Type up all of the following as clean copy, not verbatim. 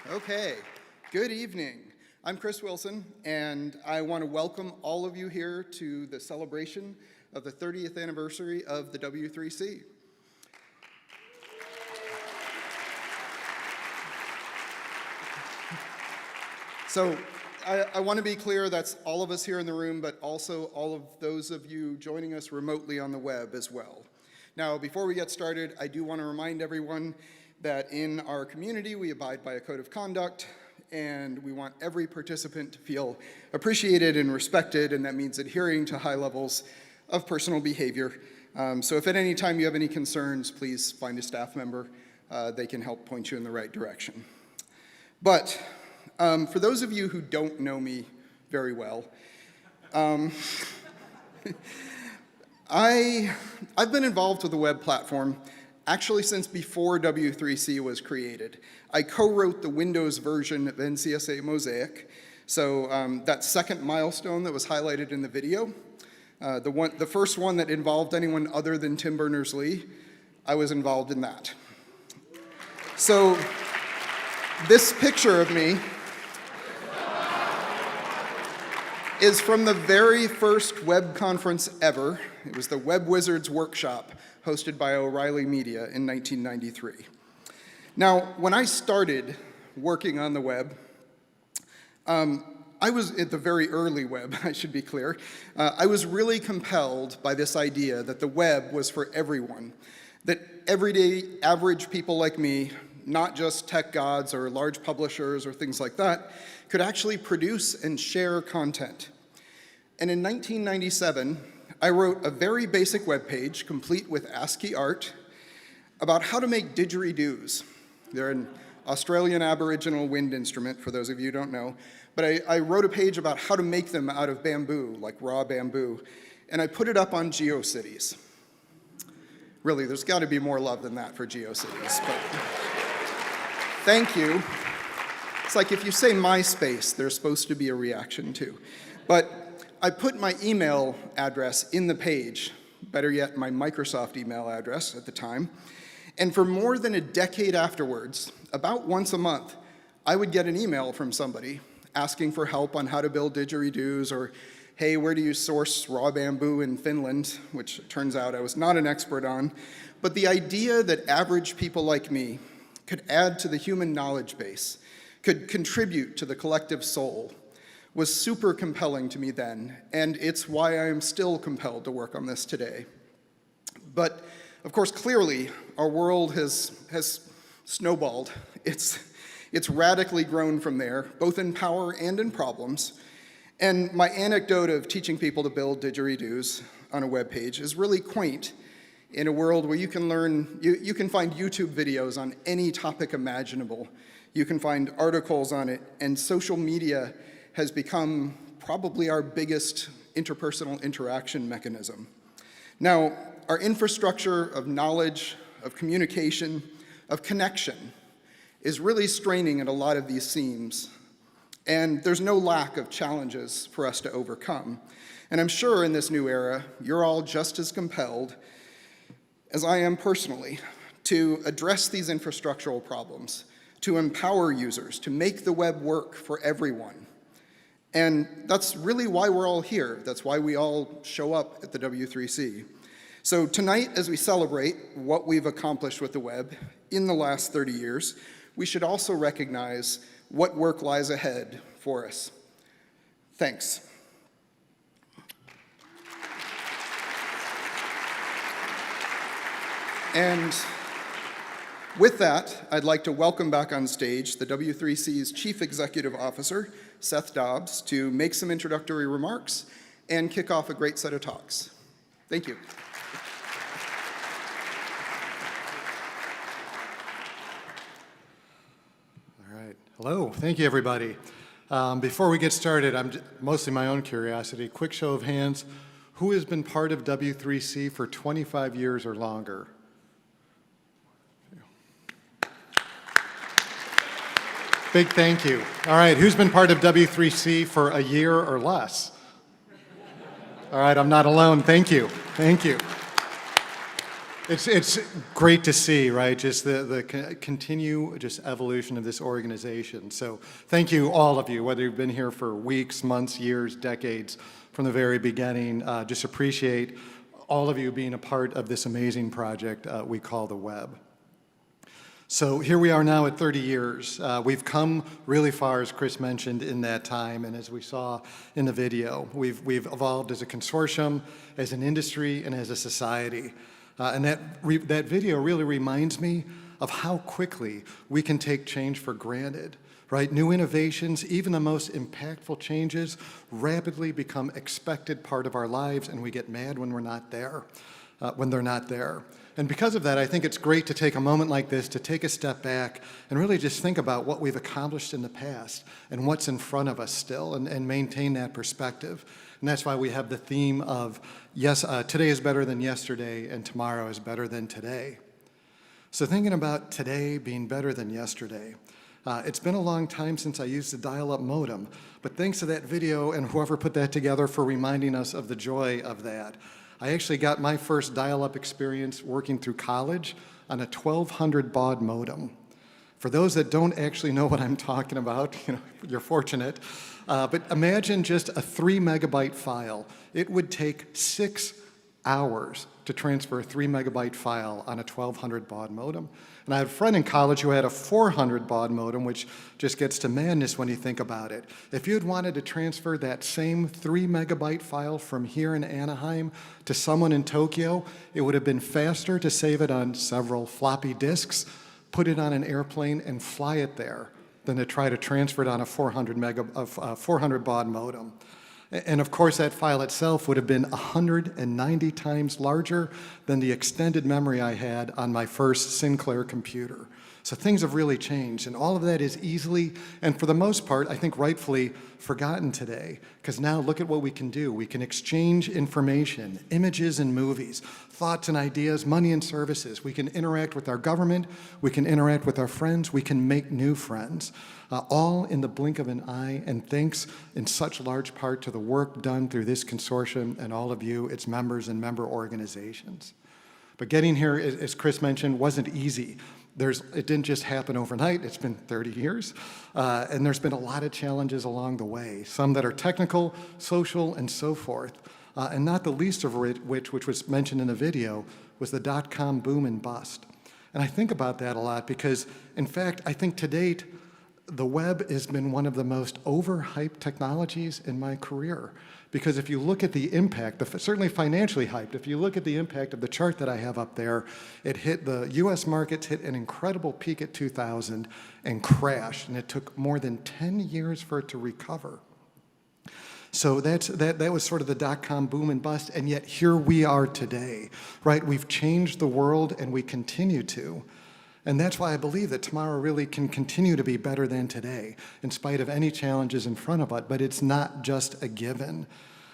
Okay, good evening. I'm Chris Wilson, and I want to welcome all of you here to the celebration of the 30th anniversary of the W3C. So I want to be clear, that's all of us here in the room, but also all of those of you joining us remotely on the web as well. Now, before we get started, I do want to remind everyone that in our community, we abide by a code of conduct, and we want every participant to feel appreciated and respected, and that means adhering to high levels of personal behavior. So if at any time you have any concerns, please find a staff member. They can help point you in the right direction. But for those of you who don't know me very well, I've been involved with the web platform actually since before W3C was created. I co-wrote the Windows version of NCSA Mosaic, so that second milestone that was highlighted in the video, the first one that involved anyone other than Tim Berners-Lee, I was involved in that. So this picture of me is from the very first web conference ever. It was the Web Wizards Workshop, hosted by O'Reilly Media in 1993. Now, when I started working on the web, I was at the very early web, I should be clear. I was really compelled by this idea that the web was for everyone, that everyday average people like me, not just tech gods or large publishers or things like that, could actually produce and share content. And in 1997, I wrote a very basic web page, complete with ASCII art, about how to make didgeridoos. They're an Australian Aboriginal wind instrument, for those of you who don't know. But I wrote a page about how to make them out of bamboo, like raw bamboo, and I put it up on GeoCities. Really, there's got to be more love than that for GeoCities, but thank you. It's like if you say MySpace, there's supposed to be a reaction too. But I put my email address in the page, better yet, my Microsoft email address at the time. And for more than a decade afterwards, about once a month, I would get an email from somebody asking for help on how to build didgeridoos, or, hey, where do you source raw bamboo in Finland, which it turns out I was not an expert on. But the idea that average people like me could add to the human knowledge base, could contribute to the collective soul, was super compelling to me then, and it's why I am still compelled to work on this today. But, of course, clearly, our world has snowballed. It's radically grown from there, both in power and in problems. And my anecdote of teaching people to build didgeridoos on a web page is really quaint in a world where you can learn, you can find YouTube videos on any topic imaginable. You can find articles on it, and social media has become probably our biggest interpersonal interaction mechanism. Now, our infrastructure of knowledge, of communication, of connection is really straining at a lot of these seams, and there's no lack of challenges for us to overcome. And I'm sure in this new era, you're all just as compelled as I am personally to address these infrastructural problems, to empower users, to make the web work for everyone. And that's really why we're all here. That's why we all show up at the W3C. So tonight, as we celebrate what we've accomplished with the web in the last 30 years, we should also recognize what work lies ahead for us. Thanks. And with that, I'd like to welcome back on stage the W3C's Chief Executive Officer, Seth Dobbs, to make some introductory remarks and kick off a great set of talks. Thank you. All right. Hello. Thank you, everybody. Before we get started, mostly my own curiosity. Quick show of hands. Who has been part of W3C for 25 years or longer? Big thank you. All right, who's been part of W3C for a year or less? All right, I'm not alone. Thank you. Thank you. It's great to see, right? Just the continue just evolution of this organization. So thank you, all of you, whether you've been here for weeks, months, years, decades, from the very beginning. Just appreciate all of you being a part of this amazing project we call the Web. So here we are now at 30 years. We've come really far, as Chris mentioned, in that time, and as we saw in the video. We've evolved as a consortium, as an industry, and as a society. And that video really reminds me of how quickly we can take change for granted, right? New innovations, even the most impactful changes, rapidly become expected part of our lives, and we get mad when we're not there, when they're not there. And because of that, I think it's great to take a moment like this to take a step back and really just think about what we've accomplished in the past and what's in front of us still, and maintain that perspective. And that's why we have the theme of, yes, today is better than yesterday, and tomorrow is better than today. So thinking about today being better than yesterday, it's been a long time since I used a dial-up modem, but thanks to that video and whoever put that together for reminding us of the joy of that. I actually got my first dial-up experience working through college on a 1200 baud modem. For those that don't actually know what I'm talking about, you're fortunate. But imagine just a 3 megabyte file. It would take 6 hours to transfer a 3 megabyte file on a 1200 baud modem. And I had a friend in college who had a 400 baud modem, which just gets to madness when you think about it. If you had wanted to transfer that same 3 megabyte file from here in Anaheim to someone in Tokyo, it would have been faster to save it on several floppy disks, put it on an airplane, and fly it there than to try to transfer it on a 400 baud modem. And of course, that file itself would have been 190 times larger than the extended memory I had on my first Sinclair computer. So things have really changed, and all of that is easily, and for the most part, I think rightfully, forgotten today. Because now look at what we can do. We can exchange information, images and movies, thoughts and ideas, money and services. We can interact with our government, we can interact with our friends, we can make new friends, all in the blink of an eye, and thanks in such large part to the work done through this consortium and all of you, its members and member organizations. But getting here, as Chris mentioned, wasn't easy. It didn't just happen overnight. It's been 30 years, and there's been a lot of challenges along the way, some that are technical, social, and so forth, and not the least of which was mentioned in the video, was the dot-com boom and bust. And I think about that a lot because, in fact, I think to date, the web has been one of the most overhyped technologies in my career. Because if you look at the impact, certainly financially hyped, if you look at the impact of the chart that I have up there, the US markets hit an incredible peak at 2000 and crashed, and it took more than 10 years for it to recover. So that was sort of the dot-com boom and bust, and yet here we are today, right? We've changed the world, and we continue to. And that's why I believe that tomorrow really can continue to be better than today, in spite of any challenges in front of it, but it's not just a given.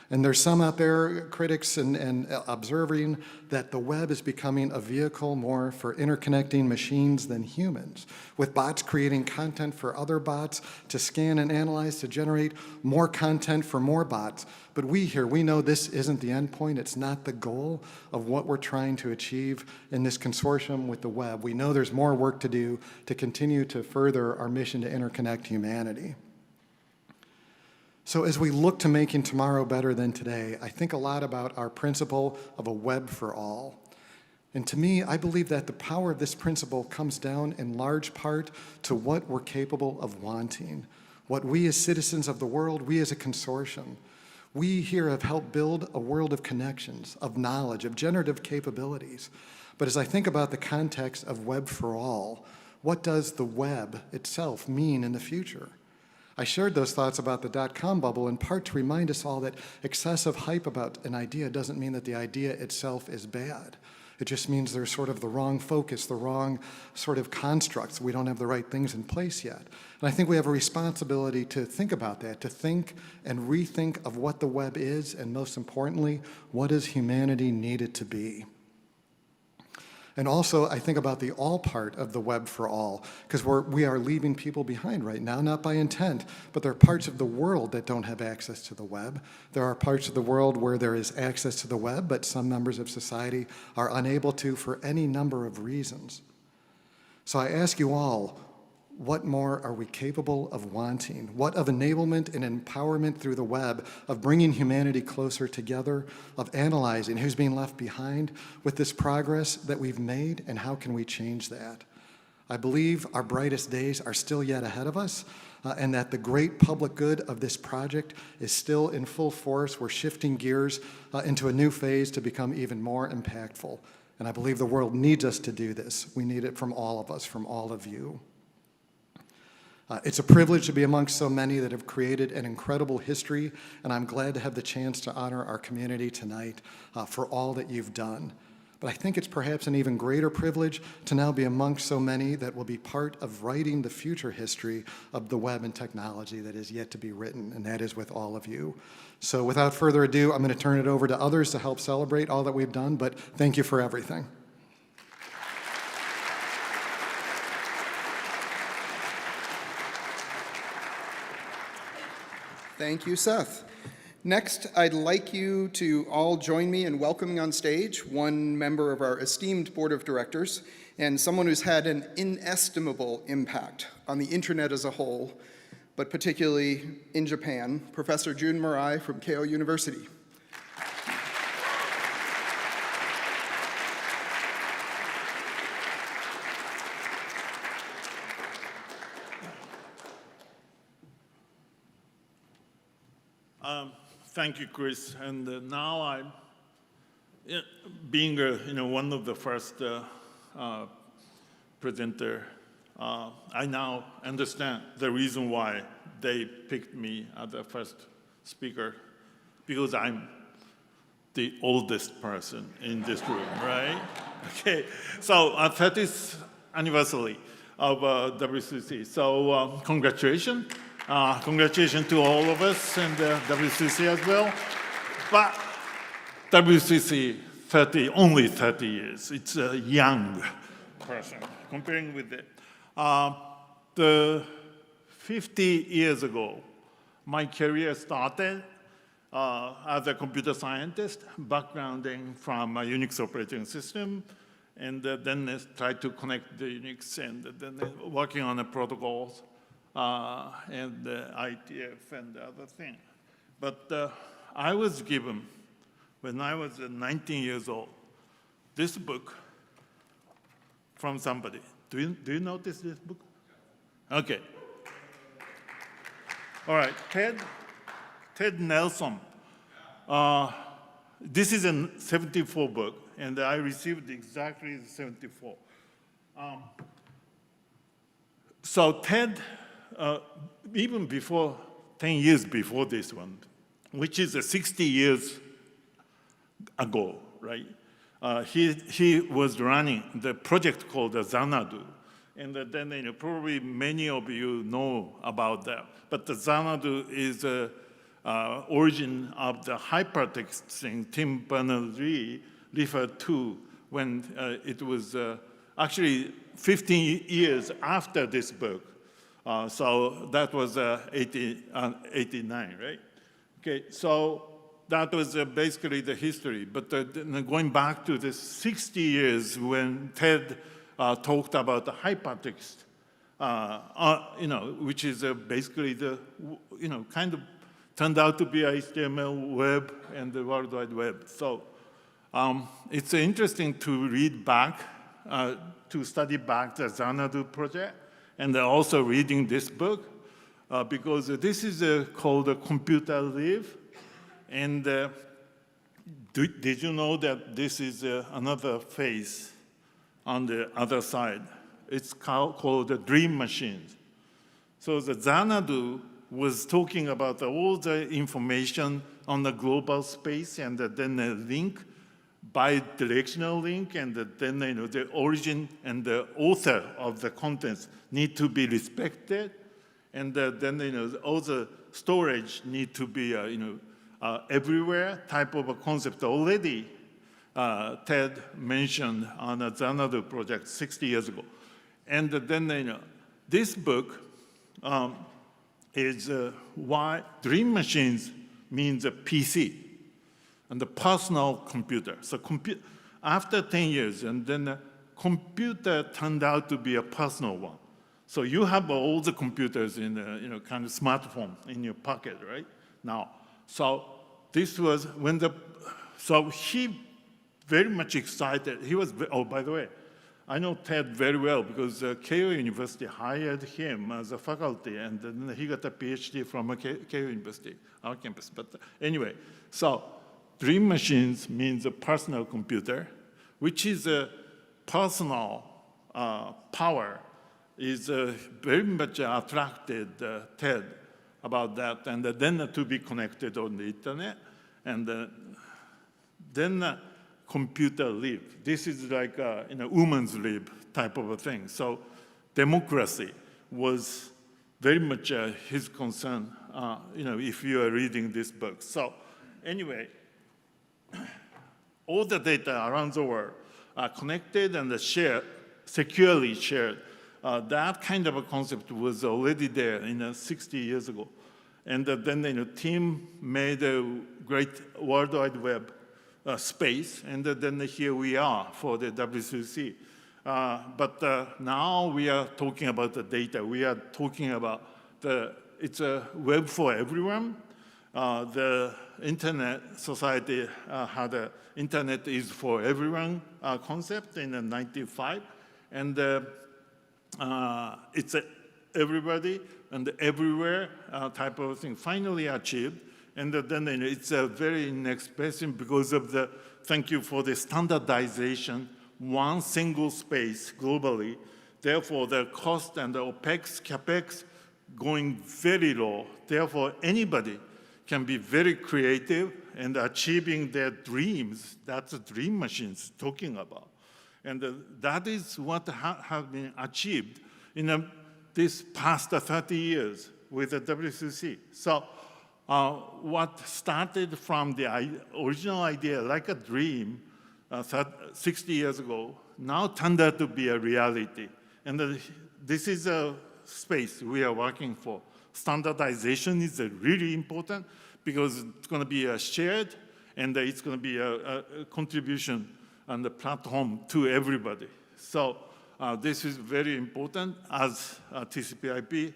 And there's some out there, critics and observing, that the web is becoming a vehicle more for interconnecting machines than humans, with bots creating content for other bots to scan and analyze to generate more content for more bots. But we know this isn't the end point. It's not the goal of what we're trying to achieve in this consortium with the web. We know there's more work to do to continue to further our mission to interconnect humanity. So as we look to making tomorrow better than today, I think a lot about our principle of a web for all. And to me, I believe that the power of this principle comes down in large part to what we're capable of wanting, what we as citizens of the world, we as a consortium, we here have helped build a world of connections, of knowledge, of generative capabilities. But as I think about the context of web for all, what does the web itself mean in the future? I shared those thoughts about the dot-com bubble in part to remind us all that excessive hype about an idea doesn't mean that the idea itself is bad. It just means there's sort of the wrong focus, the wrong sort of constructs. We don't have the right things in place yet. And I think we have a responsibility to think about that, to think and rethink of what the web is, and most importantly, what does humanity need it to be? And also, I think about the all part of the web for all, because we are leaving people behind right now, not by intent, but there are parts of the world that don't have access to the web. There are parts of the world where there is access to the web, but some members of society are unable to for any number of reasons. So I ask you all, what more are we capable of wanting? What of enablement and empowerment through the web, of bringing humanity closer together, of analyzing who's being left behind with this progress that we've made, and how can we change that? I believe our brightest days are still yet ahead of us, and that the great public good of this project is still in full force. We're shifting gears into a new phase to become even more impactful. And I believe the world needs us to do this. We need it from all of us, from all of you. It's a privilege to be amongst so many that have created an incredible history, and I'm glad to have the chance to honor our community tonight for all that you've done. But I think it's perhaps an even greater privilege to now be amongst so many that will be part of writing the future history of the web and technology that is yet to be written, and that is with all of you. So without further ado, I'm going to turn it over to others to help celebrate all that we've done, but thank you for everything. Thank you, Seth. Next, I'd like you to all join me in welcoming on stage one member of our esteemed board of directors and someone who's had an inestimable impact on the internet as a whole, but particularly in Japan, Professor Jun Murai from Keio University. Thank you, Chris. And now I'm being one of the first presenter. I now understand the reason why they picked me as the first speaker, because I'm the oldest person in this room, right? Okay. So 30th anniversary of W3C. So congratulations. Congratulations to all of us and W3C as well. But W3C, only 30 years. It's a young person comparing with it. The 50 years ago, my career started as a computer scientist, backgrounding from a Unix operating system, and then I tried to connect the Unix, and then working on the protocols. And ITF and the other thing. But I was given, when I was 19 years old, this book from somebody. Do you notice this book? Okay. All right, Ted Nelson. This is a 74 book, and I received exactly 74. So Ted, even before, 10 years before this one, which is 60 years ago, right? He was running the project called Xanadu. And then probably many of you know about that. But the Xanadu is the origin of the hypertext thing Tim Berners-Lee referred to when it was actually 15 years after this book. So that was 89, right? Okay, so that was basically the history. But going back to the 60 years when Ted talked about the hypertext, which is basically the, kind of turned out to be HTML web and the World Wide Web. So it's interesting to read back, to study back the Xanadu project. And also reading this book, because this is called Computer Live. And did you know that this is another phase on the other side? It's called the Dream Machines. So the Xanadu was talking about all the information on the global space, and then a link, bi-directional link, and then the origin and the author of the contents need to be respected, and then all the storage need to be everywhere type of a concept already. Ted mentioned on another project 60 years ago. And then this book is why Dream Machines means a PC and the personal computer. So after 10 years, and then the computer turned out to be a personal one. So you have all the computers in a kind of smartphone in your pocket right now. So this was when so he very much excited. He was, oh, by the way, I know Ted very well because Keio University hired him as a faculty, and then he got a PhD from Keio University, our campus. But anyway, so Dream Machines means a personal computer, which is a personal power, is very much attracted Ted about that, and then to be connected on the internet, and then computer live. This is like a woman's lib type of a thing. So democracy was very much his concern, if you are reading this book. So anyway, all the data around the world are connected and shared, securely shared. That kind of a concept was already there 60 years ago. And then the team made a great World Wide Web space, and then here we are for the W3C. But now we are talking about the data. We are talking about it's a web for everyone. The internet society had a internet is for everyone concept in 1995, and it's everybody and everywhere type of thing finally achieved. And then it's a very inexpensive because of thank you for the standardization, one single space globally. Therefore, the cost and the OPEX, CAPEX going very low. Therefore, anybody can be very creative and achieving their dreams. That's the Dream Machines talking about. And that is what has been achieved in this past 30 years with the W3C. So what started from the original idea, like a dream, 60 years ago, now turned out to be a reality. And this is a space we are working for. Standardization is really important because it's going to be shared, and it's going to be a contribution and a platform to everybody. So this is very important as TCP/IP.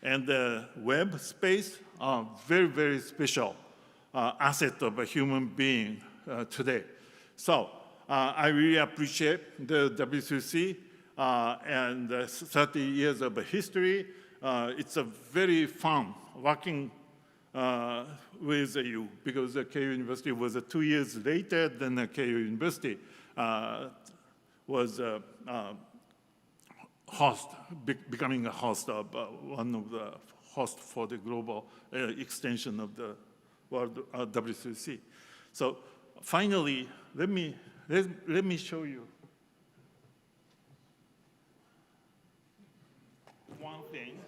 And the web space are very, very special asset of a human being today. So I really appreciate the W3C and 30 years of history. It's a very fun working with you because Keio University was 2 years later than Keio University was becoming a host of one of the hosts for the global extension of the world W3C. So finally, let me show you one thing.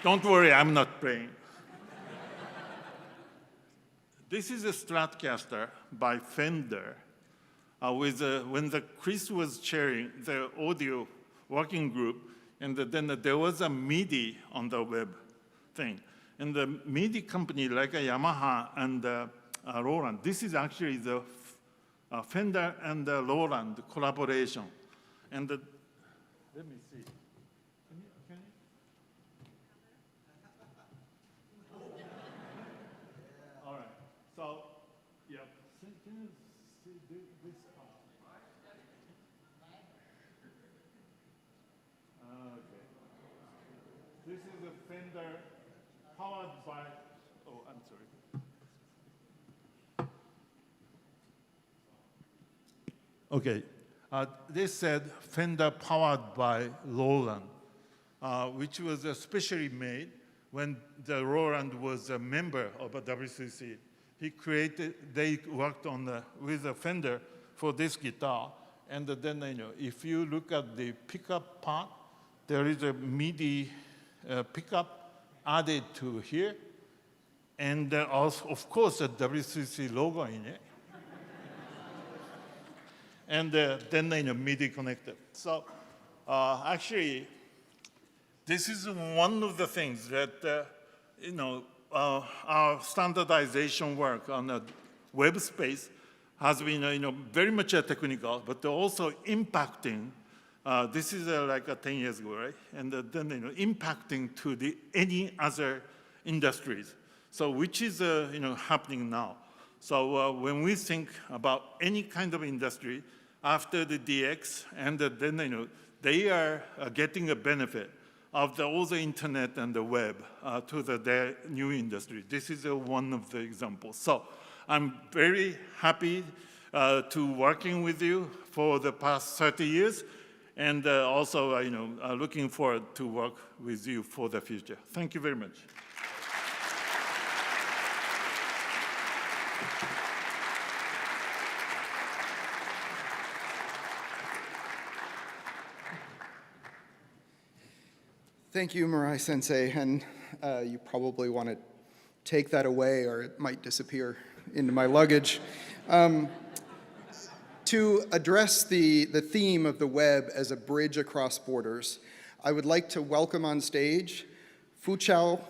Don't worry, I'm not playing. This is a Stratocaster by Fender. When Chris was chairing the audio working group, and then there was a MIDI on the web thing. And the MIDI company like Yamaha and Roland, this is actually the Fender and Roland collaboration. And let me see. Can you? All right. So, yeah. Can you see this part? Okay. This is a Fender powered by, oh, I'm sorry. Okay. This said Fender powered by Roland, which was especially made when the Roland was a member of a W3C. They worked on with a Fender for this guitar. And then, if you look at the pickup part, there is a MIDI pickup added to here. and also, of course, a W3C logo in it. And then MIDI connector. So actually, this is one of the things that our standardization work on the web space has been very much technical, but also impacting. This is like 10 years ago, right? And then impacting to any other industries. So which is happening now. So when we think about any kind of industry after the DX, and then they are getting a benefit of all the internet and the web to their new industry. This is one of the examples. So I'm very happy to working with you for the past 30 years, and also looking forward to work with you for the future. Thank you very much. Thank you, Murai-sensei, and you probably want to take that away or it might disappear into my luggage. To address the theme of the web as a bridge across borders, I would like to welcome on stage Fu Chao,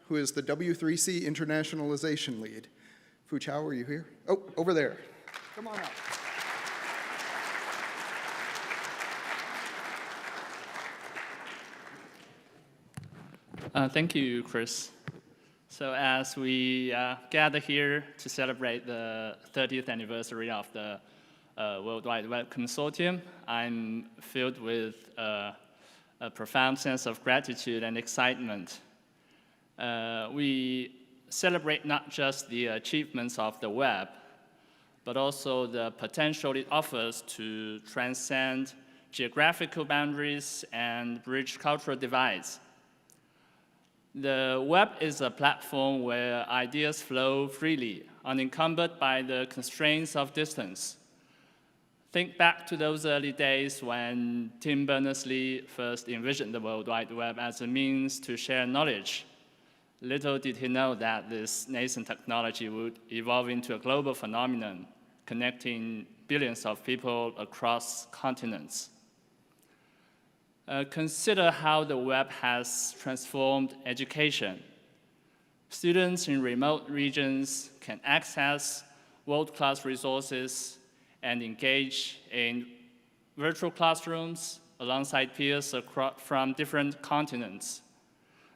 who is the W3C internationalization lead. Fu Chao, are you here? Oh, over there. Come on up. Thank you, Chris. So as we gather here to celebrate the 30th anniversary of the World Wide Web Consortium, I'm filled with a profound sense of gratitude and excitement. We celebrate not just the achievements of the web, but also the potential it offers to transcend geographical boundaries and bridge cultural divides. The web is a platform where ideas flow freely, unencumbered by the constraints of distance. Think back to those early days when Tim Berners-Lee first envisioned the World Wide Web as a means to share knowledge. Little did he know that this nascent technology would evolve into a global phenomenon, connecting billions of people across continents. Consider how the web has transformed education. Students in remote regions can access world-class resources and engage in virtual classrooms alongside peers from different continents.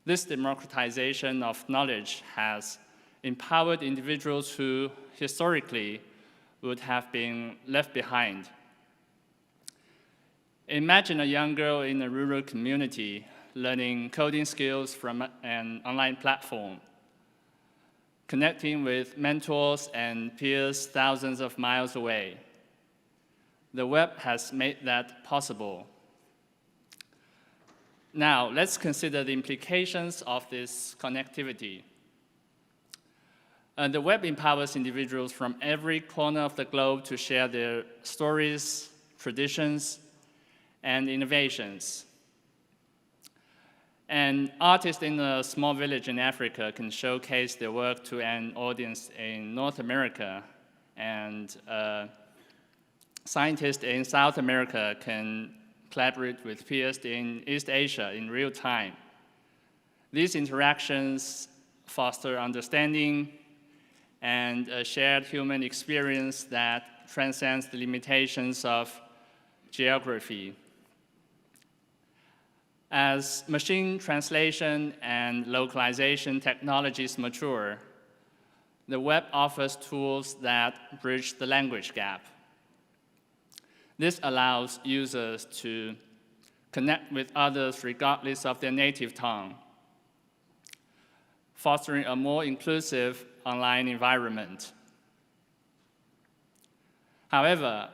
This democratization of knowledge has empowered individuals who historically would have been left behind. Imagine a young girl in a rural community learning coding skills from an online platform, connecting with mentors and peers thousands of miles away. The web has made that possible. Now, let's consider the implications of this connectivity. The web empowers individuals from every corner of the globe to share their stories, traditions, and innovations. An artist in a small village in Africa can showcase their work to an audience in North America, and a scientist in South America can collaborate with peers in East Asia in real time. These interactions foster understanding and a shared human experience that transcends the limitations of geography. As machine translation and localization technologies mature, the web offers tools that bridge the language gap. This allows users to connect with others regardless of their native tongue, fostering a more inclusive online environment. However,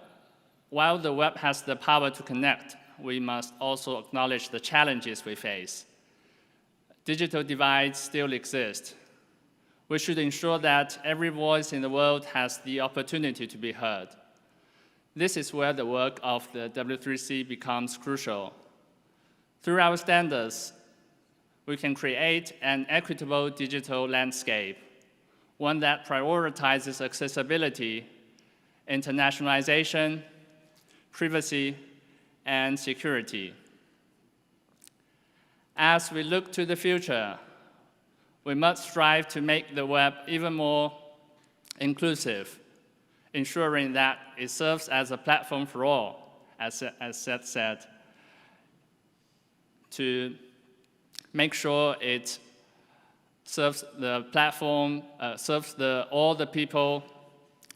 while the web has the power to connect, we must also acknowledge the challenges we face. Digital divides still exist. We should ensure that every voice in the world has the opportunity to be heard. This is where the work of the W3C becomes crucial. Through our standards, we can create an equitable digital landscape one that prioritizes accessibility, internationalization, privacy, and security. As we look to the future, we must strive to make the web even more inclusive, ensuring that it serves as a platform for all, as Seth said, to make sure it serves the platform, serves all the people,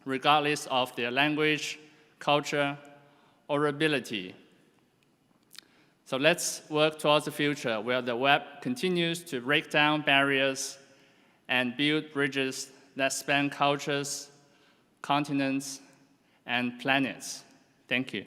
regardless of their language, culture, or ability. So let's work towards a future where the web continues to break down barriers and build bridges that span cultures, continents, and planets. Thank you.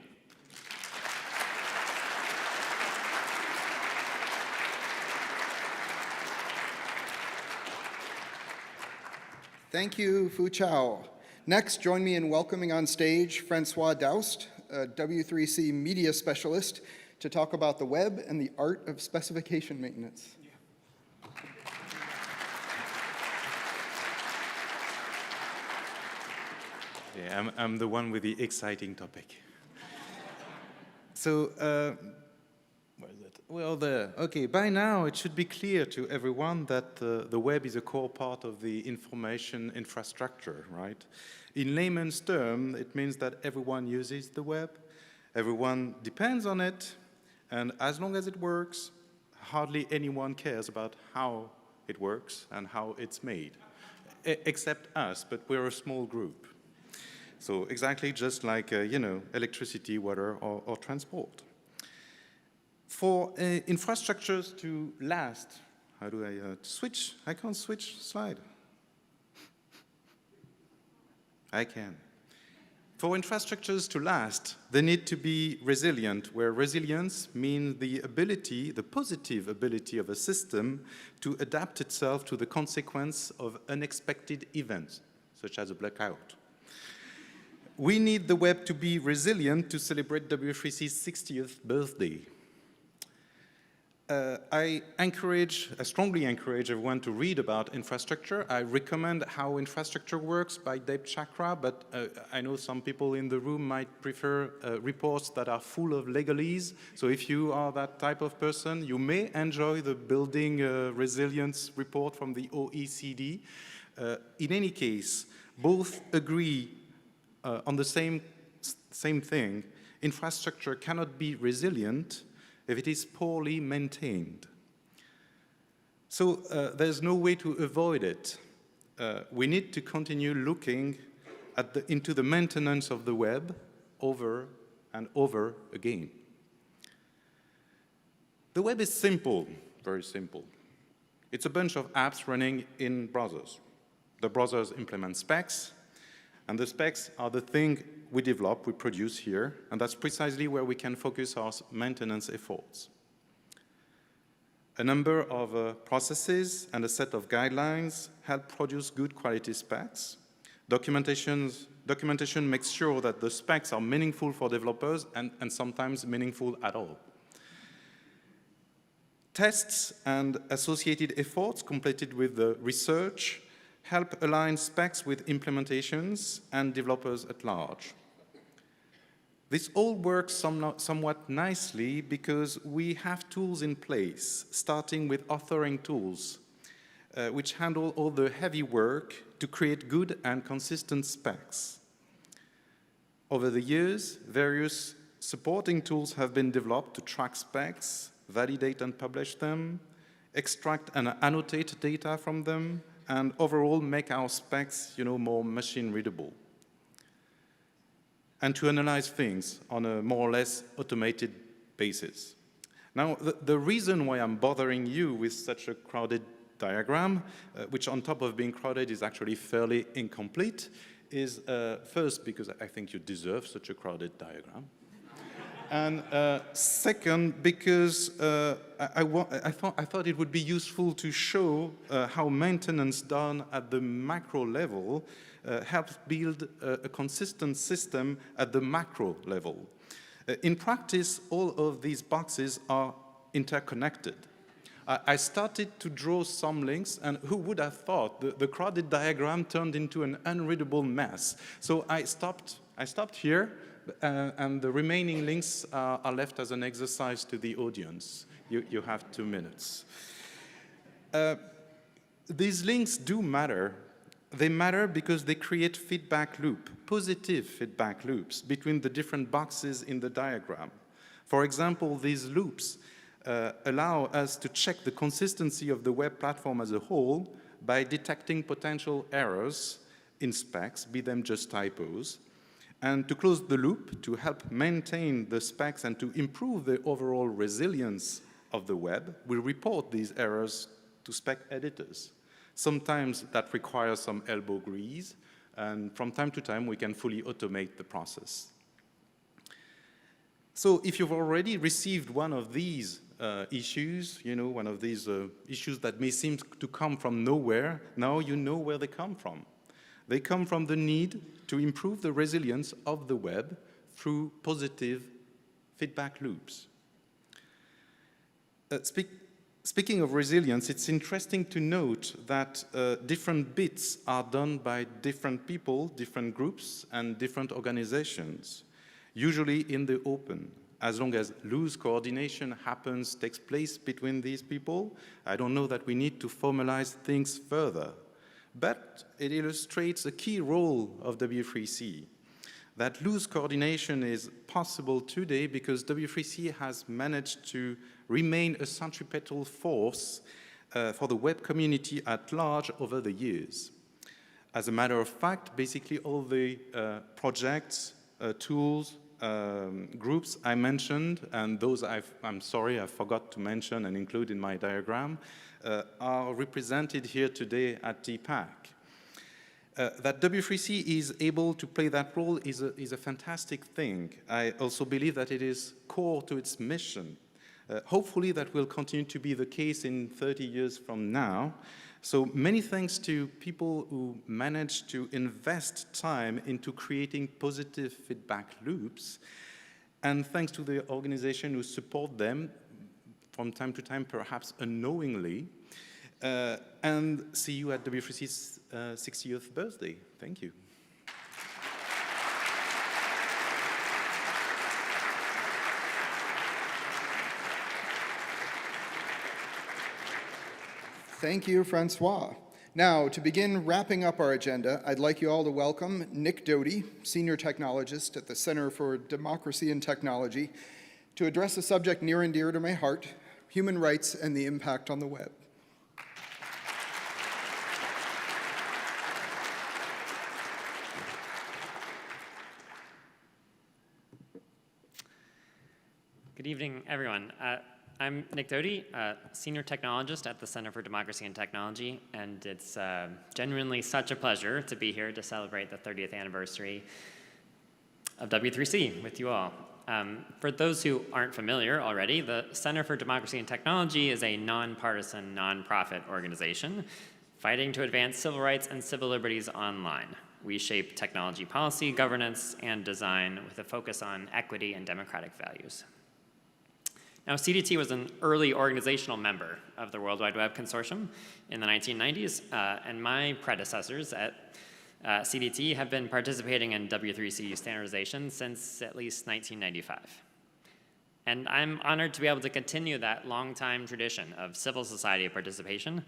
Thank you, Fu Chao. Next, join me in welcoming on stage Francois Daust, a W3C media specialist, to talk about the web and the art of specification maintenance. Yeah, I'm the one with the exciting topic. So, where is it? Well, there. Okay, by now it should be clear to everyone that the web is a core part of the information infrastructure, right? In layman's terms, it means that everyone uses the web, everyone depends on it, and as long as it works, hardly anyone cares about how it works and how it's made, except us, but we're a small group. So exactly just like, electricity, water, or transport. For infrastructures to last, how do I switch? I can't switch slide. I can. For infrastructures to last, they need to be resilient, where resilience means the ability, the positive ability of a system to adapt itself to the consequence of unexpected events, such as a blackout. We need the web to be resilient to celebrate W3C's 60th birthday. I strongly encourage everyone to read about infrastructure. I recommend How Infrastructure Works by Deb Chakra, but I know some people in the room might prefer reports that are full of legalese. So if you are that type of person, you may enjoy the Building Resilience report from the OECD. In any case, both agree on the same thing. Infrastructure cannot be resilient if it is poorly maintained. So there's no way to avoid it. We need to continue looking into the maintenance of the web over and over again. The web is simple, very simple. It's a bunch of apps running in browsers. The browsers implement specs, and the specs are the thing we develop, we produce here, and that's precisely where we can focus our maintenance efforts. A number of processes and a set of guidelines help produce good quality specs. Documentation makes sure that the specs are meaningful for developers and sometimes meaningful at all. Tests and associated efforts completed with the research help align specs with implementations and developers at large. This all works somewhat nicely because we have tools in place, starting with authoring tools, which handle all the heavy work to create good and consistent specs. Over the years, various supporting tools have been developed to track specs, validate and publish them, extract and annotate data from them, and overall make our specs, more machine-readable. And to analyze things on a more or less automated basis. Now, the reason why I'm bothering you with such a crowded diagram, which on top of being crowded is actually fairly incomplete, is first because I think you deserve such a crowded diagram. And second, because I thought it would be useful to show how maintenance done at the macro level helps build a consistent system at the macro level. In practice, all of these boxes are interconnected. I started to draw some links, and who would have thought the crowded diagram turned into an unreadable mess. So I stopped here, and the remaining links are left as an exercise to the audience. You have 2 minutes. These links do matter. They matter because they create feedback loop, positive feedback loops between the different boxes in the diagram. For example, these loops allow us to check the consistency of the web platform as a whole by detecting potential errors in specs, be them just typos, and to close the loop to help maintain the specs and to improve the overall resilience of the web, we report these errors to spec editors. Sometimes that requires some elbow grease, and from time to time we can fully automate the process. So if you've already received one of these issues, one of these issues that may seem to come from nowhere, now you know where they come from. They come from the need to improve the resilience of the web through positive feedback loops. Speaking of resilience, it's interesting to note that different bits are done by different people, different groups, and different organizations, usually in the open. As long as loose coordination takes place between these people, I don't know that we need to formalize things further. But it illustrates a key role of W3C. That loose coordination is possible today because W3C has managed to remain a centripetal force for the web community at large over the years. As a matter of fact, basically all the projects, tools, groups I mentioned, and those I'm sorry I forgot to mention and include in my diagram, are represented here today at TPAC. That W3C is able to play that role is a fantastic thing. I also believe that it is core to its mission. Hopefully that will continue to be the case in 30 years from now. So many thanks to people who managed to invest time into creating positive feedback loops, and thanks to the organization who support them from time to time, perhaps unknowingly, and see you at W3C's 60th birthday. Thank you. Thank you, Francois. Now, to begin wrapping up our agenda, I'd like you all to welcome Nick Doty, Senior Technologist at the Center for Democracy and Technology, to address a subject near and dear to my heart, human rights and the impact on the web. Good evening, everyone. I'm Nick Doty, Senior Technologist at the Center for Democracy and Technology, and it's genuinely such a pleasure to be here to celebrate the 30th anniversary of W3C with you all. For those who aren't familiar already, the Center for Democracy and Technology is a nonpartisan, nonprofit organization fighting to advance civil rights and civil liberties online. We shape technology policy, governance, and design with a focus on equity and democratic values. Now, CDT was an early organizational member of the World Wide Web Consortium in the 1990s, and my predecessors at CDT have been participating in W3C standardization since at least 1995. And I'm honored to be able to continue that long-time tradition of civil society participation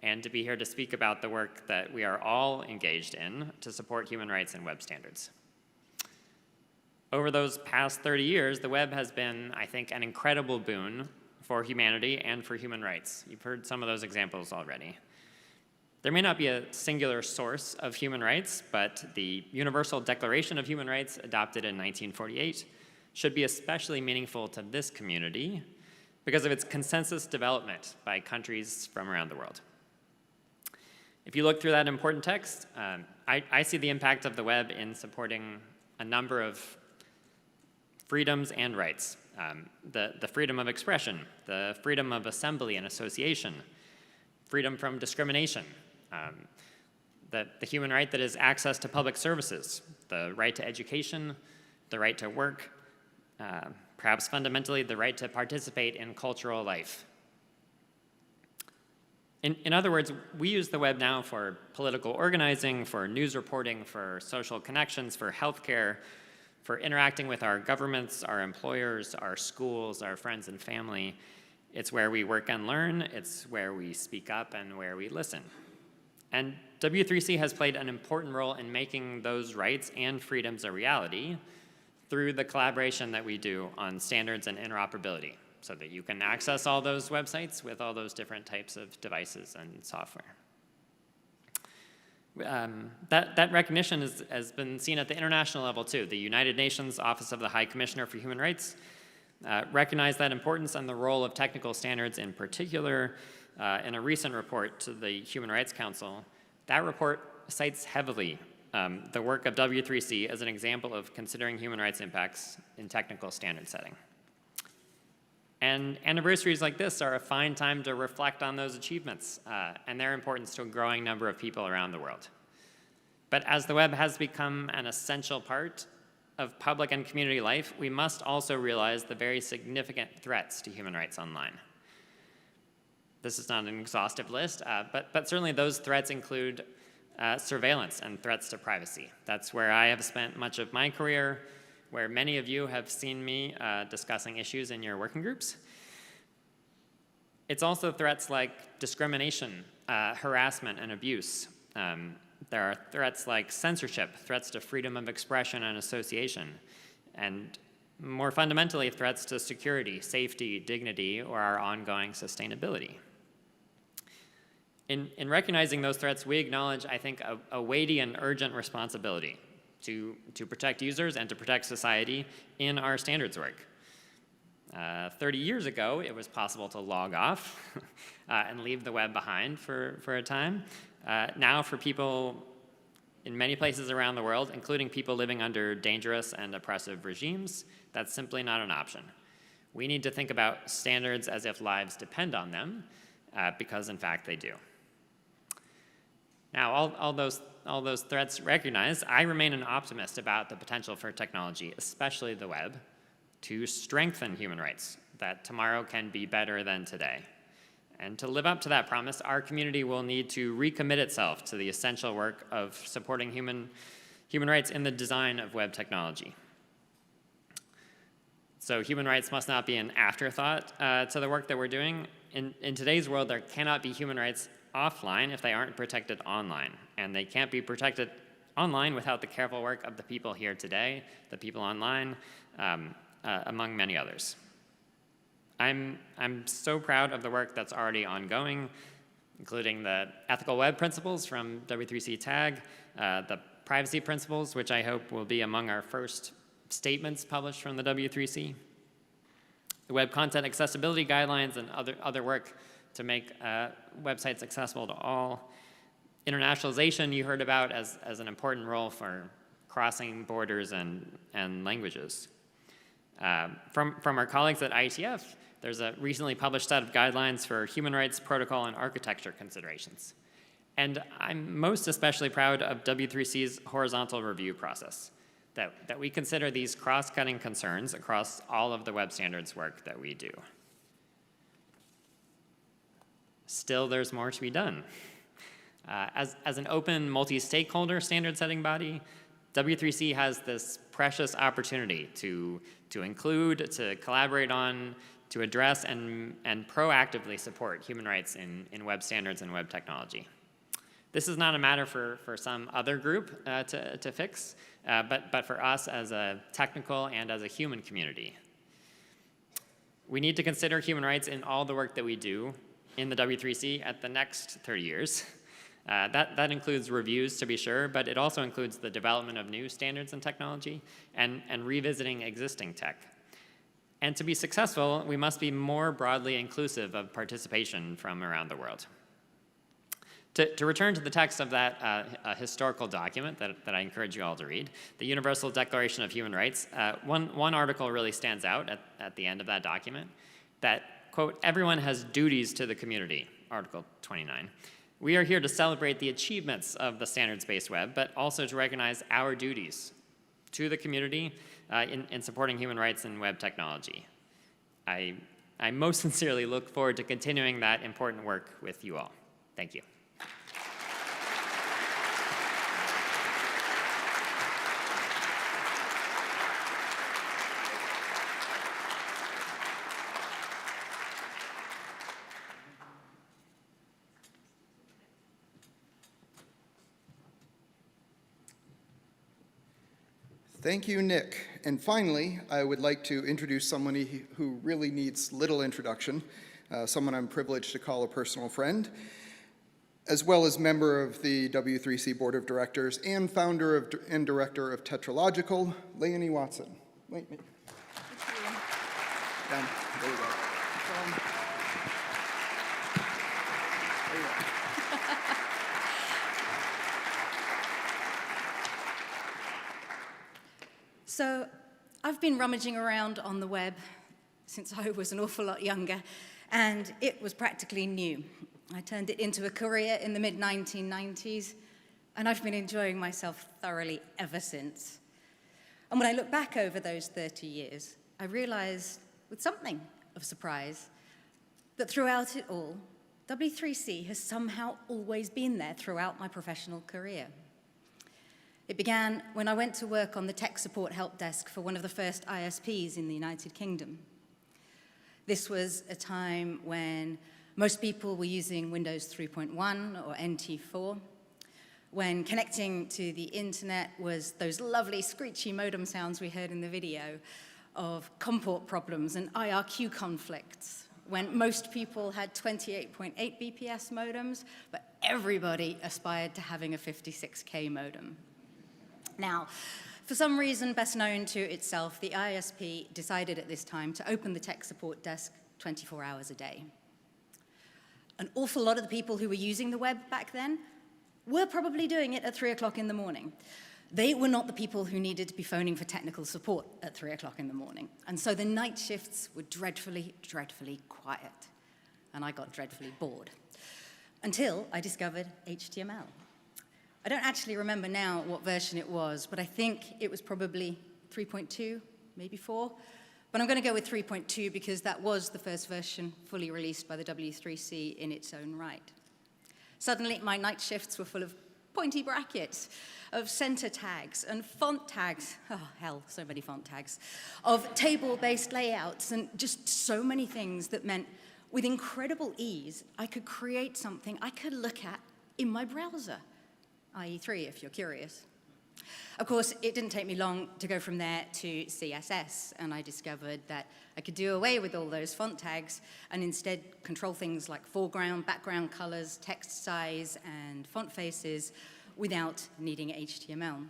and to be here to speak about the work that we are all engaged in to support human rights and web standards. Over those past 30 years, the web has been, I think, an incredible boon for humanity and for human rights. You've heard some of those examples already. There may not be a singular source of human rights, but the Universal Declaration of Human Rights, adopted in 1948, should be especially meaningful to this community because of its consensus development by countries from around the world. If you look through that important text, I see the impact of the web in supporting a number of freedoms and rights. The freedom of expression, the freedom of assembly and association, freedom from discrimination, the human right that is access to public services, the right to education, the right to work, perhaps fundamentally the right to participate in cultural life. In other words, we use the web now for political organizing, for news reporting, for social connections, for healthcare, for interacting with our governments, our employers, our schools, our friends and family. It's where we work and learn, it's where we speak up and where we listen. And W3C has played an important role in making those rights and freedoms a reality through the collaboration that we do on standards and interoperability, so that you can access all those websites with all those different types of devices and software. That recognition has been seen at the international level too. The United Nations Office of the High Commissioner for Human Rights recognized that importance and the role of technical standards in particular in a recent report to the Human Rights Council. That report cites heavily the work of W3C as an example of considering human rights impacts in technical standard setting. And anniversaries like this are a fine time to reflect on those achievements and their importance to a growing number of people around the world. But as the web has become an essential part of public and community life, we must also realize the very significant threats to human rights online. This is not an exhaustive list, but certainly those threats include surveillance and threats to privacy. That's where I have spent much of my career, where many of you have seen me discussing issues in your working groups. It's also threats like discrimination, harassment, and abuse. There are threats like censorship, threats to freedom of expression and association, and more fundamentally, threats to security, safety, dignity, or our ongoing sustainability. In recognizing those threats, we acknowledge, I think, a weighty and urgent responsibility to protect users and to protect society in our standards work. 30 years ago, it was possible to log off and leave the web behind for a time. Now, for people in many places around the world, including people living under dangerous and oppressive regimes, that's simply not an option. We need to think about standards as if lives depend on them, because in fact they do. Now, all those threats recognized, I remain an optimist about the potential for technology, especially the web, to strengthen human rights, that tomorrow can be better than today. And to live up to that promise, our community will need to recommit itself to the essential work of supporting human rights in the design of web technology. So human rights must not be an afterthought to the work that we're doing. In today's world, there cannot be human rights offline if they aren't protected online. And they can't be protected online without the careful work of the people here today, the people online, among many others. I'm so proud of the work that's already ongoing, including the ethical web principles from W3C TAG, the privacy principles, which I hope will be among our first statements published from the W3C, the web content accessibility guidelines and other work to make websites accessible to all. Internationalization you heard about as an important role for crossing borders and languages. From our colleagues at IETF, there's a recently published set of guidelines for human rights protocol and architecture considerations. And I'm most especially proud of W3C's horizontal review process, that we consider these cross-cutting concerns across all of the web standards work that we do. Still, there's more to be done. As an open, multi-stakeholder standard-setting body, W3C has this precious opportunity to include, to collaborate on, to address, and proactively support human rights in web standards and web technology. This is not a matter for some other group to fix, but for us as a technical and as a human community. We need to consider human rights in all the work that we do in the W3C at the next 30 years. That includes reviews, to be sure, but it also includes the development of new standards and technology and revisiting existing tech. And to be successful, we must be more broadly inclusive of participation from around the world. To return to the text of that historical document that I encourage you all to read, the Universal Declaration of Human Rights, one article really stands out at the end of that document that, quote, "Everyone has duties to the community," Article 29. "We are here to celebrate the achievements of the standards-based web, but also to recognize our duties to the community in supporting human rights in web technology." I most sincerely look forward to continuing that important work with you all. Thank you. Thank you, Nick. And finally, I would like to introduce someone who really needs little introduction, someone I'm privileged to call a personal friend, as well as member of the W3C Board of Directors and founder and director of Tetralogical, Leonie Watson. Wait, down. There you go. There you go. So I've been rummaging around on the web since I was an awful lot younger, and it was practically new. I turned it into a career in the mid-1990s, and I've been enjoying myself thoroughly ever since. And when I look back over those 30 years, I realized, with something of surprise, that throughout it all, W3C has somehow always been there throughout my professional career. It began when I went to work on the tech support help desk for one of the first ISPs in the United Kingdom. This was a time when most people were using Windows 3.1 or NT4, when connecting to the internet was those lovely screechy modem sounds we heard in the video, of COM port problems and IRQ conflicts, when most people had 28.8 BPS modems, but everybody aspired to having a 56K modem. Now, for some reason best known to itself, the ISP decided at this time to open the tech support desk 24 hours a day. An awful lot of the people who were using the web back then were probably doing it at 3 o'clock in the morning. They were not the people who needed to be phoning for technical support at 3 o'clock in the morning. And so the night shifts were dreadfully, dreadfully quiet. And I got dreadfully bored. Until I discovered HTML. I don't actually remember now what version it was, but I think it was probably 3.2, maybe 4. But I'm going to go with 3.2 because that was the first version fully released by the W3C in its own right. Suddenly, my night shifts were full of pointy brackets, of center tags and font tags. Oh, hell, so many font tags. Of table-based layouts and just so many things that meant with incredible ease, I could create something I could look at in my browser. IE3, if you're curious. Of course, it didn't take me long to go from there to CSS, and I discovered that I could do away with all those font tags and instead control things like foreground, background colors, text size, and font faces without needing HTML.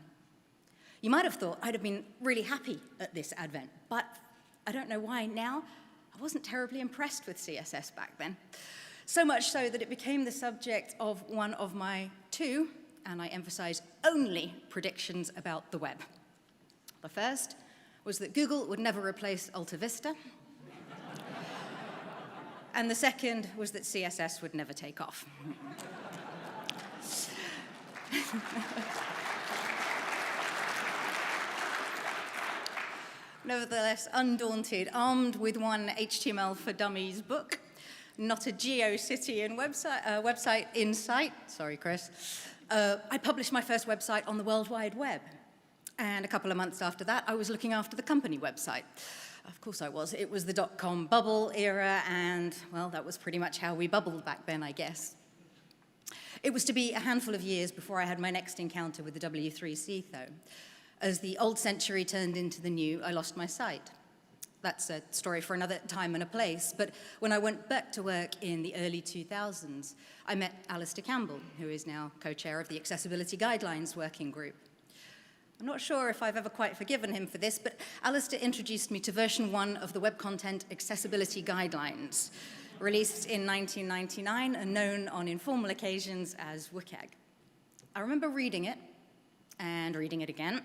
You might have thought I'd have been really happy at this advent, but I don't know why now. I wasn't terribly impressed with CSS back then. So much so that it became the subject of one of my 2, and I emphasize only, predictions about the web. The first was that Google would never replace Alta Vista. And the second was that CSS would never take off. Nevertheless, undaunted, armed with one HTML for Dummies book, not a GeoCity website in sight, sorry, Chris, I published my first website on the World Wide Web. And a couple of months after that, I was looking after the company website. Of course I was. It was the dot-com bubble era, and, well, that was pretty much how we bubbled back then, I guess. It was to be a handful of years before I had my next encounter with the W3C, though. As the old century turned into the new, I lost my sight. That's a story for another time and a place, but when I went back to work in the early 2000s, I met Alistair Campbell, who is now co-chair of the Accessibility Guidelines Working Group. I'm not sure if I've ever quite forgiven him for this, but Alistair introduced me to version 1 of the Web Content Accessibility Guidelines, released in 1999 and known on informal occasions as WCAG. I remember reading it, and reading it again,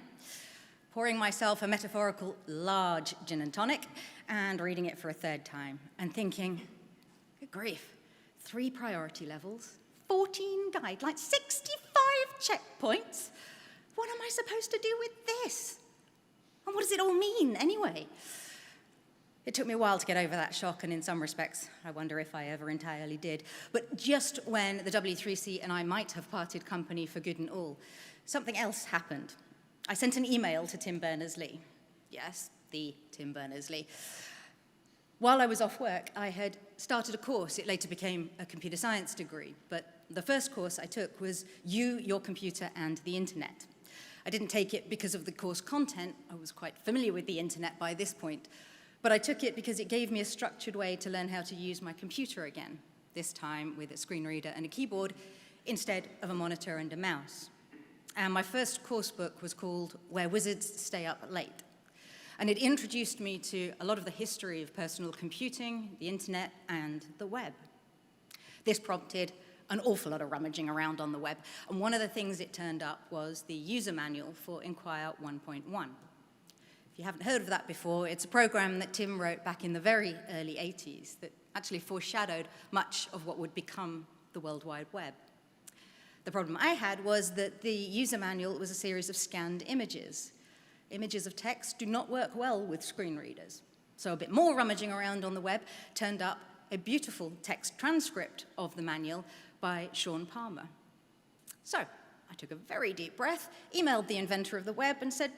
pouring myself a metaphorical large gin and tonic, and reading it for a third time, and thinking, good grief, 3 priority levels, 14 guidelines, 65 checkpoints. What am I supposed to do with this? And what does it all mean, anyway? It took me a while to get over that shock, and in some respects, I wonder if I ever entirely did. But just when the W3C and I might have parted company for good and all, something else happened. I sent an email to Tim Berners-Lee. Yes, the Tim Berners-Lee. While I was off work, I had started a course. It later became a computer science degree, but the first course I took was You, Your Computer, and the Internet. I didn't take it because of the course content. I was quite familiar with the internet by this point, but I took it because it gave me a structured way to learn how to use my computer again, this time with a screen reader and a keyboard instead of a monitor and a mouse. And my first course book was called Where Wizards Stay Up Late. And it introduced me to a lot of the history of personal computing, the internet, and the web. This prompted an awful lot of rummaging around on the web. And one of the things it turned up was the user manual for Inquire 1.1. If you haven't heard of that before, it's a program that Tim wrote back in the very early 80s that actually foreshadowed much of what would become the World Wide Web. The problem I had was that the user manual was a series of scanned images. Images of text do not work well with screen readers. So a bit more rummaging around on the web turned up a beautiful text transcript of the manual by Sean Palmer. So I took a very deep breath, emailed the inventor of the web and said,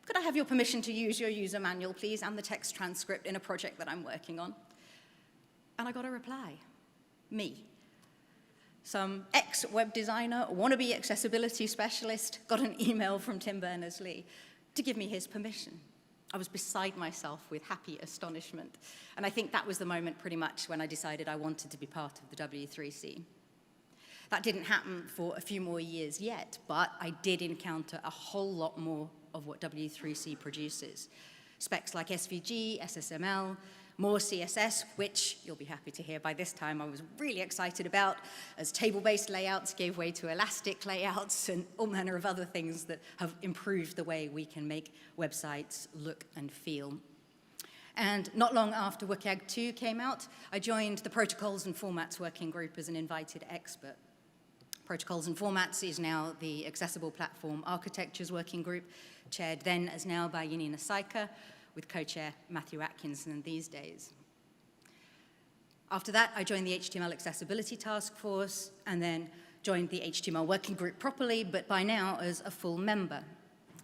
could I have your permission to use your user manual, please, and the text transcript in a project that I'm working on? And I got a reply, me. Some ex-web designer, wannabe accessibility specialist, got an email from Tim Berners-Lee to give me his permission. I was beside myself with happy astonishment. And I think that was the moment pretty much when I decided I wanted to be part of the W3C. That didn't happen for a few more years yet, but I did encounter a whole lot more of what W3C produces. Specs like SVG, SSML, more CSS, which you'll be happy to hear by this time I was really excited about, as table-based layouts gave way to elastic layouts and all manner of other things that have improved the way we can make websites look and feel. And not long after WCAG 2 came out, I joined the Protocols and Formats Working Group as an invited expert. Protocols and Formats is now the Accessible Platform Architectures Working Group, chaired then as now by Yanina Saika, with co-chair Matthew Atkinson these days. After that, I joined the HTML Accessibility Task Force and then joined the HTML Working Group properly, but by now as a full member.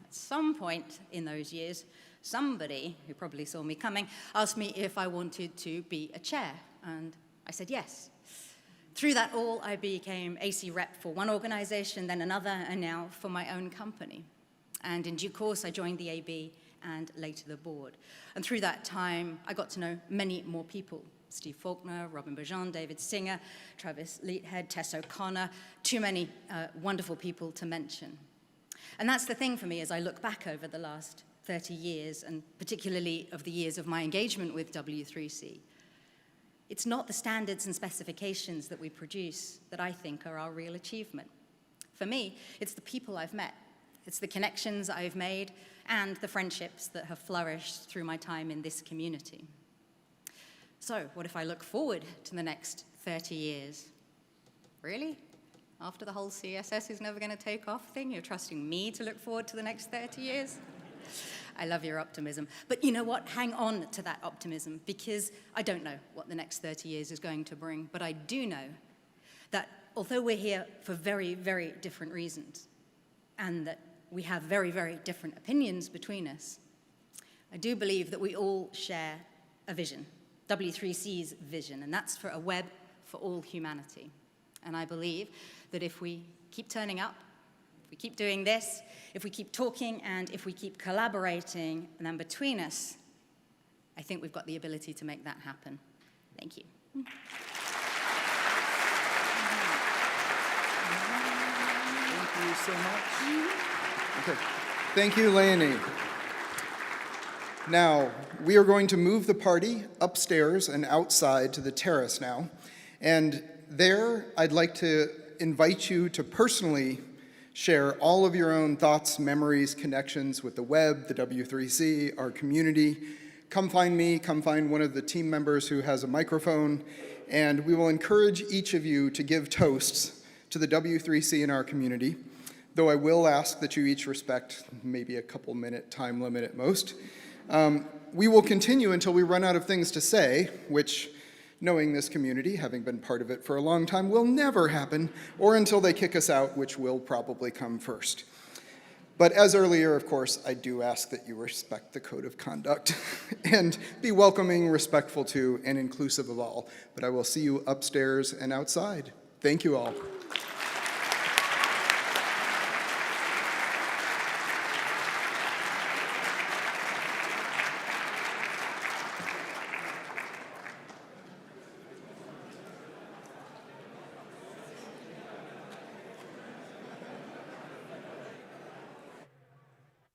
At some point in those years, somebody, who probably saw me coming, asked me if I wanted to be a chair, and I said yes. Through that all, I became AC rep for one organization, then another, and now for my own company. And in due course, I joined the AB and later the board. And through that time, I got to know many more people. Steve Faulkner, Robin Bajan, David Singer, Travis Leathead, Tess O'Connor, too many wonderful people to mention. And that's the thing for me as I look back over the last 30 years, and particularly of the years of my engagement with W3C. It's not the standards and specifications that we produce that I think are our real achievement. For me, it's the people I've met. It's the connections I've made and the friendships that have flourished through my time in this community. So, what if I look forward to the next 30 years? Really? After the whole CSS is never going to take off thing, you're trusting me to look forward to the next 30 years? I love your optimism. But you know what? Hang on to that optimism, because I don't know what the next 30 years is going to bring, but I do know that although we're here for very, very different reasons, and that we have very, very different opinions between us, I do believe that we all share a vision, W3C's vision, and that's for a web for all humanity. And I believe that if we keep turning up, if we keep doing this, if we keep talking, and if we keep collaborating, and then between us, I think we've got the ability to make that happen. Thank you. Thank you so much. Okay. Thank you, Leonie. Now, we are going to move the party upstairs and outside to the terrace now. And there, I'd like to invite you to personally share all of your own thoughts, memories, connections with the web, the W3C, our community. Come find me, come find one of the team members who has a microphone, and we will encourage each of you to give toasts to the W3C in our community, though I will ask that you each respect maybe a couple-minute time limit at most. We will continue until we run out of things to say, which, knowing this community, having been part of it for a long time, will never happen, or until they kick us out, which will probably come first. But as earlier, of course, I do ask that you respect the code of conduct and be welcoming, respectful to, and inclusive of all. But I will see you upstairs and outside. Thank you all.